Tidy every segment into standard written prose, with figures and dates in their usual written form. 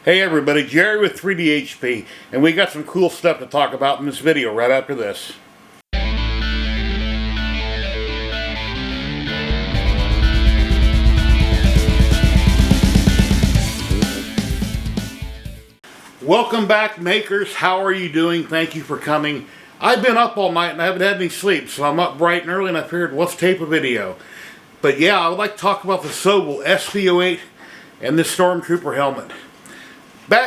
Hey everybody, Jerry with 3DHP, and we got some cool stuff to talk about in this video right after this. Welcome back, makers. How are you doing? Thank you for coming. I've been up all night and I haven't had any sleep, so I'm up bright and early and I figured, let's tape a video. But yeah, I would like to talk about the Sovol SV08 and this Stormtrooper helmet.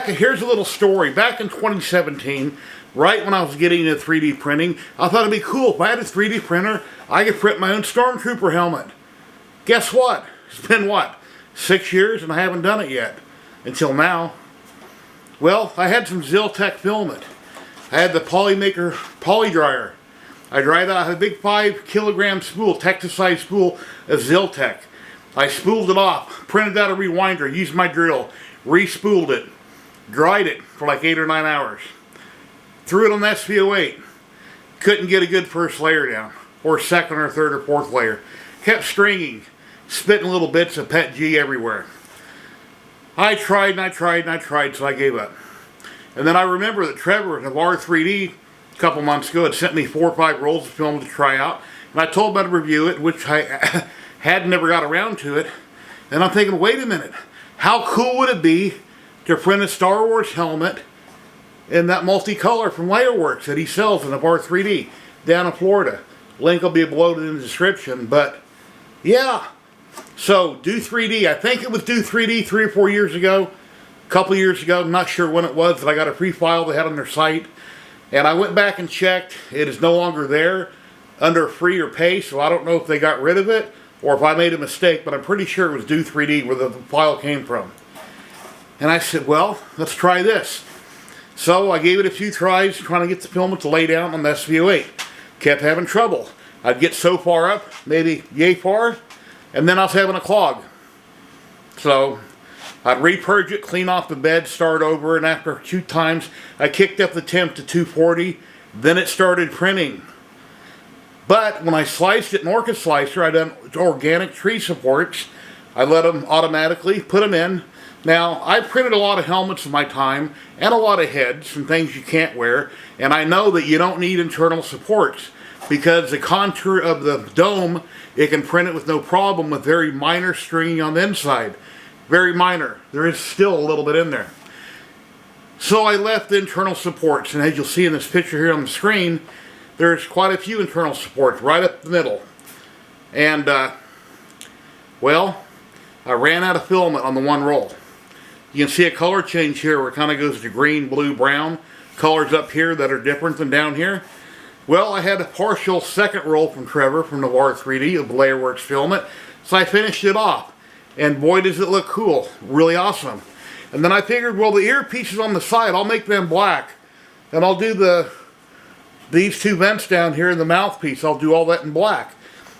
Here's a little story. Back in 2017, right when I was getting into 3D printing, I thought it'd be cool if I had a 3D printer, I could print my own Stormtrooper helmet. Guess what? It's been what? 6 years and I haven't done it yet. Until now. Well, I had some Ziltech filament. I had the Polymaker poly dryer. I dried out, I had a big 5 kilogram spool, Texas size spool of Ziltech. I spooled it off, printed out a rewinder, used my drill, re-spooled it. Dried it for like 8 or 9 hours. Threw it on the SV08. Couldn't get a good first layer down. Or second or third or fourth layer. Kept stringing. Spitting little bits of PET G everywhere. I tried and I tried and I tried, so I gave up. And then I remember that Trevor at Navarre 3D a couple months ago had sent me 4 or 5 rolls of film to try out. And I told him to review it, which I had never got around to it. And I'm thinking, wait a minute. How cool would it be to print a Star Wars helmet in that multicolor from Layerworks that he sells in Navarre 3D down in Florida. Link will be below in the description, but yeah. So, Do 3D, I think it was Do 3D 3 or 4 years ago, a couple years ago, I'm not sure when it was, but I got a free file they had on their site, and I went back and checked. It is no longer there under free or pay, so I don't know if they got rid of it or if I made a mistake, but I'm pretty sure it was Do 3D where the file came from. And I said, well, let's try this. So I gave it a few tries trying to get the filament to lay down on the SV08. Kept having trouble. I'd get so far up, maybe yay far, and then I was having a clog. So I'd repurge it, clean off the bed, start over, and after 2 times, I kicked up the temp to 240. Then it started printing. But when I sliced it in Orca Slicer, I done organic tree supports. I let them automatically, put them in. Now, I printed a lot of helmets in my time, and a lot of heads, and things you can't wear, and I know that you don't need internal supports, because the contour of the dome, it can print it with no problem with very minor stringing on the inside. Very minor. There is still a little bit in there. So I left the internal supports, and as you'll see in this picture here on the screen, there's quite a few internal supports right up the middle. And, well, I ran out of filament on the one roll. You can see a color change here where it kind of goes to green, blue, brown. Colors up here that are different than down here. Well, I had a partial second roll from Trevor from Navarre 3D of Layerworks filament. So I finished it off. And boy does it look cool. Really awesome. And then I figured, well, the earpieces on the side, I'll make them black. And I'll do these 2 vents down here in the mouthpiece. I'll do all that in black.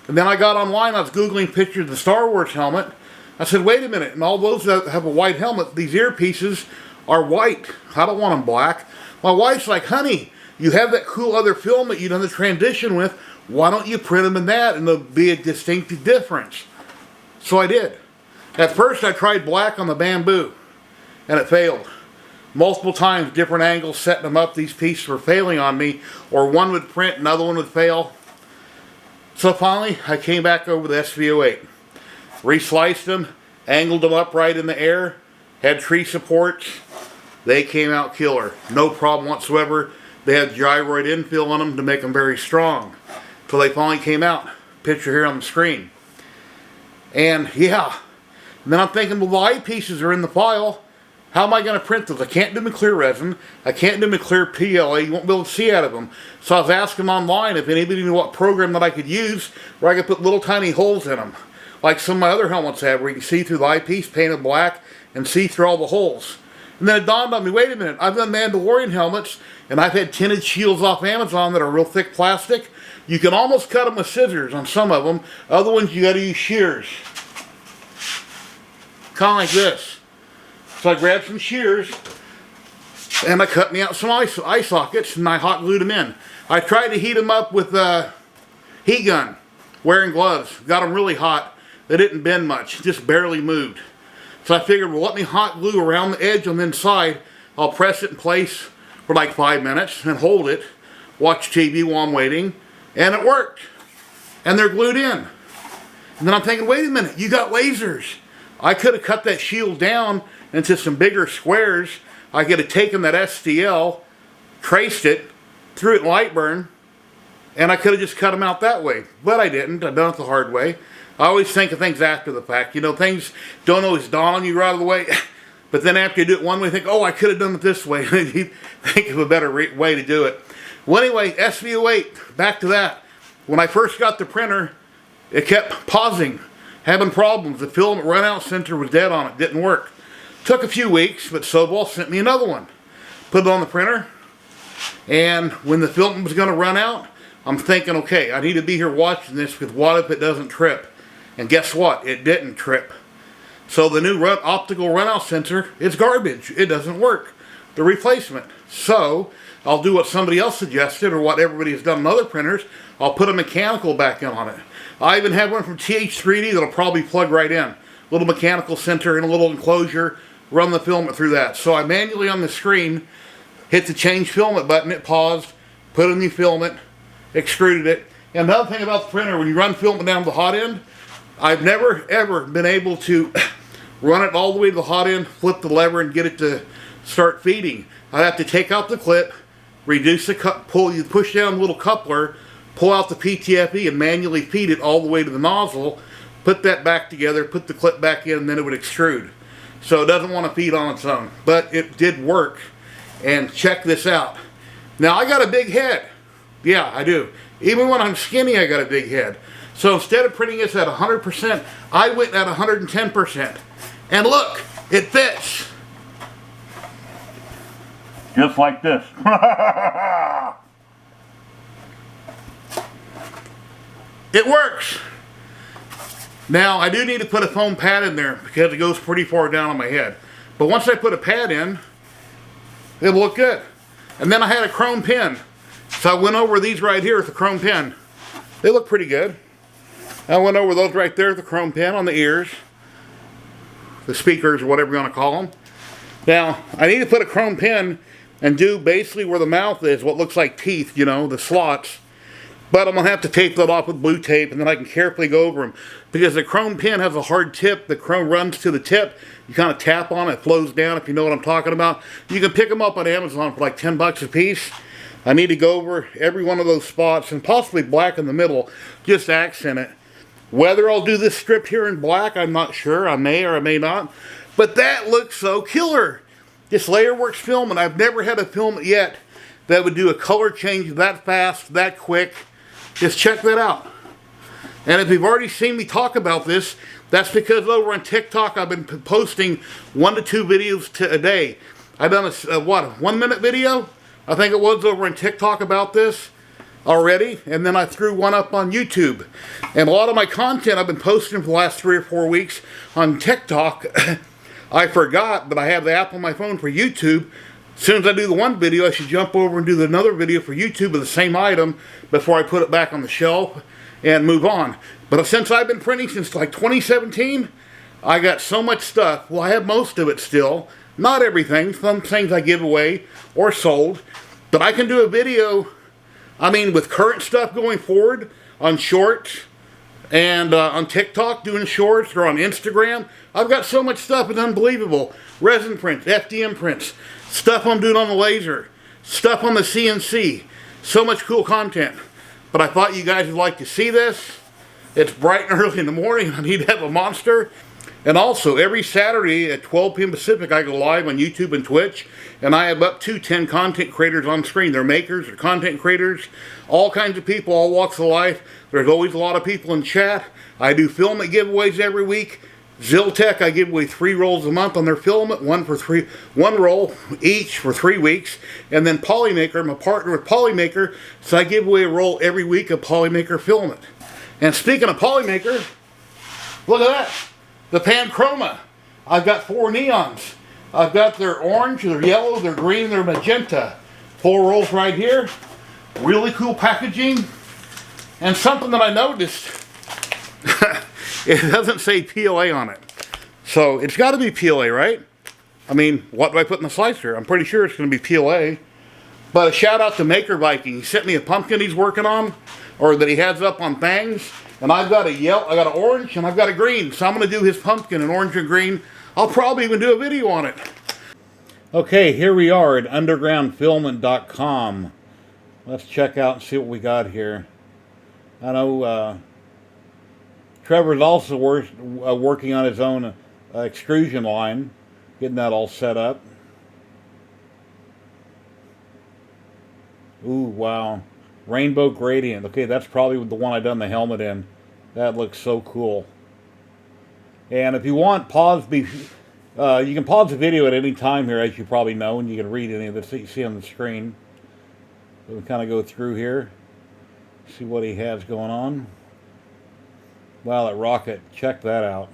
And then I got online, I was Googling pictures of the Star Wars helmet. I said, wait a minute, and all those that have a white helmet, these earpieces are white. I don't want them black. My wife's like, honey, you have that cool other filament you've done the transition with. Why don't you print them in that and there'll be a distinct difference? So I did. At first I tried black on the bamboo, and it failed. Multiple times, different angles, setting them up, these pieces were failing on me, or one would print, another one would fail. So finally, I came back over the SV08. Resliced them, angled them upright in the air, had tree supports. They came out killer. No problem whatsoever. They had gyroid infill on them to make them very strong. So they finally came out. Picture here on the screen. And yeah. And then I'm thinking, well, the eyepieces are in the file. How am I going to print those? I can't do them in clear resin. I can't do them in clear PLA. You won't be able to see out of them. So I was asking online if anybody knew what program that I could use where I could put little tiny holes in them. Like some of my other helmets have, where you can see through the eyepiece, painted black, and see through all the holes. And then it dawned on me, wait a minute, I've done Mandalorian helmets, and I've had tinted shields off Amazon that are real thick plastic. You can almost cut them with scissors on some of them. Other ones, you got to use shears. Kind of like this. So I grabbed some shears, and I cut me out some eye sockets, and I hot glued them in. I tried to heat them up with a heat gun, wearing gloves. Got them really hot. They didn't bend much, just barely moved. So I figured, well, let me hot glue around the edge on the inside. I'll press it in place for like 5 minutes and hold it, watch TV while I'm waiting, and it worked. And they're glued in. And then I'm thinking, wait a minute, you got lasers. I could have cut that shield down into some bigger squares. I could have taken that STL, traced it, threw it in light burn, and I could have just cut them out that way. But I didn't. I've done it the hard way. I always think of things after the fact. You know, things don't always dawn on you right away. But then after you do it one way, you think, oh, I could have done it this way. You think of a better way to do it. Well, anyway, SV08, back to that. When I first got the printer, it kept pausing, having problems. The filament runout sensor was dead on it, didn't work. Took a few weeks, but Sovol sent me another one. Put it on the printer, and when the filament was going to run out, I'm thinking, okay, I need to be here watching this because what if it doesn't trip? And guess what? It didn't trip. So the new optical runout sensor is garbage. It doesn't work. The replacement. So I'll do what somebody else suggested or what everybody has done on other printers. I'll put a mechanical back in on it. I even have one from TH3D that'll probably plug right in. Little mechanical center and a little enclosure. Run the filament through that. So I manually on the screen hit the change filament button. It paused. Put in the filament. Extruded it. And another thing about the printer, when you run filament down to the hot end, I've never ever been able to run it all the way to the hot end, flip the lever, and get it to start feeding. I have to take out the clip, reduce the push down the little coupler, pull out the PTFE, and manually feed it all the way to the nozzle. Put that back together, put the clip back in, and then it would extrude. So it doesn't want to feed on its own, but it did work. And check this out. Now I got a big head. Yeah, I do. Even when I'm skinny, I got a big head. So instead of printing this at 100%, I went at 110%. And look, it fits. Just like this. It works. Now, I do need to put a foam pad in there because it goes pretty far down on my head. But once I put a pad in, it'll look good. And then I had a chrome pin. So I went over these right here with the chrome pin. They look pretty good. I went over those right there with the chrome pin on the ears. The speakers, or whatever you want to call them. Now, I need to put a chrome pin and do basically where the mouth is, what looks like teeth, you know, the slots. But I'm going to have to tape that off with blue tape, and then I can carefully go over them. Because the chrome pin has a hard tip. The chrome runs to the tip. You kind of tap on it, it flows down, if you know what I'm talking about. You can pick them up on Amazon for like 10 bucks a piece. I need to go over every one of those spots, and possibly black in the middle, just accent it. Whether I'll do this strip here in black, I'm not sure. I may or I may not. But that looks so killer. This Layerworks filament, I've never had a filament yet that would do a color change that fast, that quick. Just check that out. And if you've already seen me talk about this, that's because over on TikTok I've been posting 1 to 2 videos a day. I've done a 1 minute video? I think it was over on TikTok about this already, and then I threw one up on YouTube. And a lot of my content I've been posting for the last 3 or 4 weeks on TikTok. I forgot, but I have the app on my phone for YouTube. As soon as I do the one video, I should jump over and do another video for YouTube of the same item before I put it back on the shelf and move on. But since I've been printing since like 2017, I got so much stuff. Well, I have most of it still. Not everything. Some things I give away or sold. But I can do a video, I mean, with current stuff going forward on shorts and on TikTok doing shorts or on Instagram. I've got so much stuff, it's unbelievable. Resin prints, FDM prints, stuff I'm doing on the laser, stuff on the CNC. So much cool content. But I thought you guys would like to see this. It's bright and early in the morning. I need to have a monster. And also, every Saturday at 12 p.m. Pacific, I go live on YouTube and Twitch. And I have up to 10 content creators on screen. They're makers, they're content creators, all kinds of people, all walks of life. There's always a lot of people in chat. I do filament giveaways every week. Ziltech, I give away 3 rolls a month on their filament, one roll each for 3 weeks. And then Polymaker, I'm a partner with Polymaker, so I give away a roll every week of Polymaker filament. And speaking of Polymaker, look at that, the Panchroma. I've got 4 neons. I've got their orange, their yellow, their green, their magenta. 4 rolls right here. Really cool packaging. And something that I noticed, it doesn't say PLA on it. So it's got to be PLA, right? I mean, what do I put in the slicer? I'm pretty sure it's going to be PLA. But a shout out to Maker Viking. He sent me a pumpkin he's working on, or that he has up on things. And I've got a yellow, I got an orange, and I've got a green. So I'm going to do his pumpkin in orange and green. I'll probably even do a video on it. Okay, here we are at undergroundfilament.com. Let's check out and see what we got here. I know Trevor's also working on his own extrusion line, getting that all set up. Ooh, wow. Rainbow gradient. Okay, that's probably the one I done the helmet in. That looks so cool. And if you want, you can pause the video at any time here, as you probably know, and you can read any of this that you see on the screen. So we kind of go through here, see what he has going on. Wow, that rocket, check that out.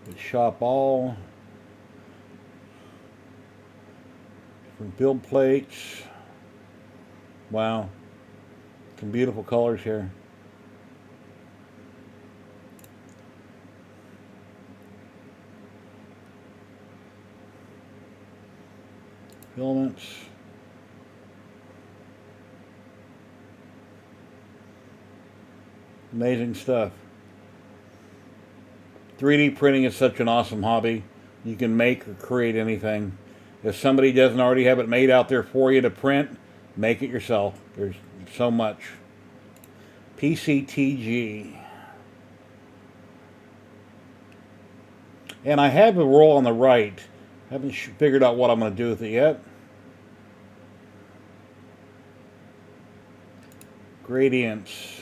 The shop all. Different build plates. Wow. Some beautiful colors here. Filaments. Amazing stuff. 3D printing is such an awesome hobby. You can make or create anything. If somebody doesn't already have it made out there for you to print, make it yourself. There's so much. PCTG. And I have a roll on the right. Haven't figured out what I'm going to do with it yet. Gradients.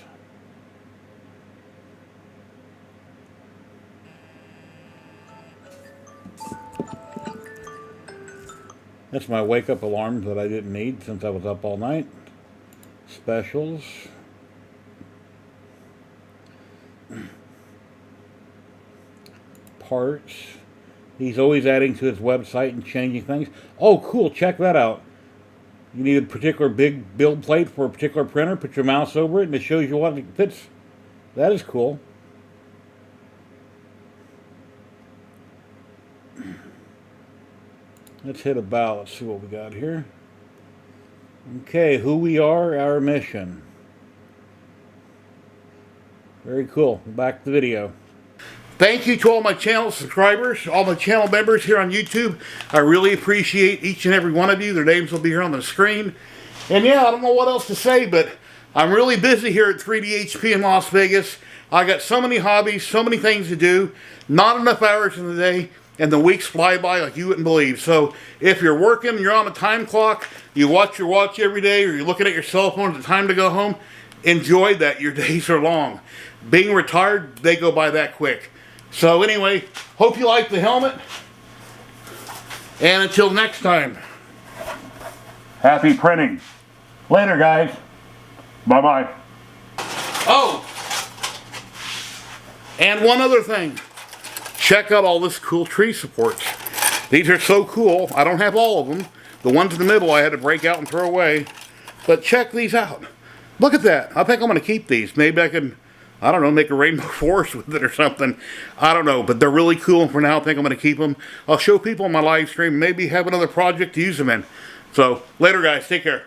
That's my wake-up alarm that I didn't need since I was up all night. Specials. Parts. He's always adding to his website and changing things. Oh, cool. Check that out. You need a particular big build plate for a particular printer. Put your mouse over it and it shows you what it fits. That is cool. Let's hit about. Let's see what we got here. Okay, who we are, our mission. Very cool. Back to the video. Thank you to all my channel subscribers, all my channel members here on YouTube. I really appreciate each and every one of you. Their names will be here on the screen. And yeah, I don't know what else to say, but I'm really busy here at 3DHP in Las Vegas. I got so many hobbies, so many things to do, not enough hours in the day, and the weeks fly by like you wouldn't believe. So if you're working, you're on a time clock, you watch your watch every day, or you're looking at your cell phone, it's time to go home, enjoy that. Your days are long. Being retired, they go by that quick. So anyway, hope you like the helmet. And until next time, happy printing. Later, guys. Bye-bye. Oh! And one other thing. Check out all this cool tree supports. These are so cool. I don't have all of them. The ones in the middle I had to break out and throw away. But check these out. Look at that. I think I'm going to keep these. Maybe I can, I don't know, make a rainbow forest with it or something. I don't know, but they're really cool. And for now, I think I'm going to keep them. I'll show people on my live stream, maybe have another project to use them in. So, later guys, take care.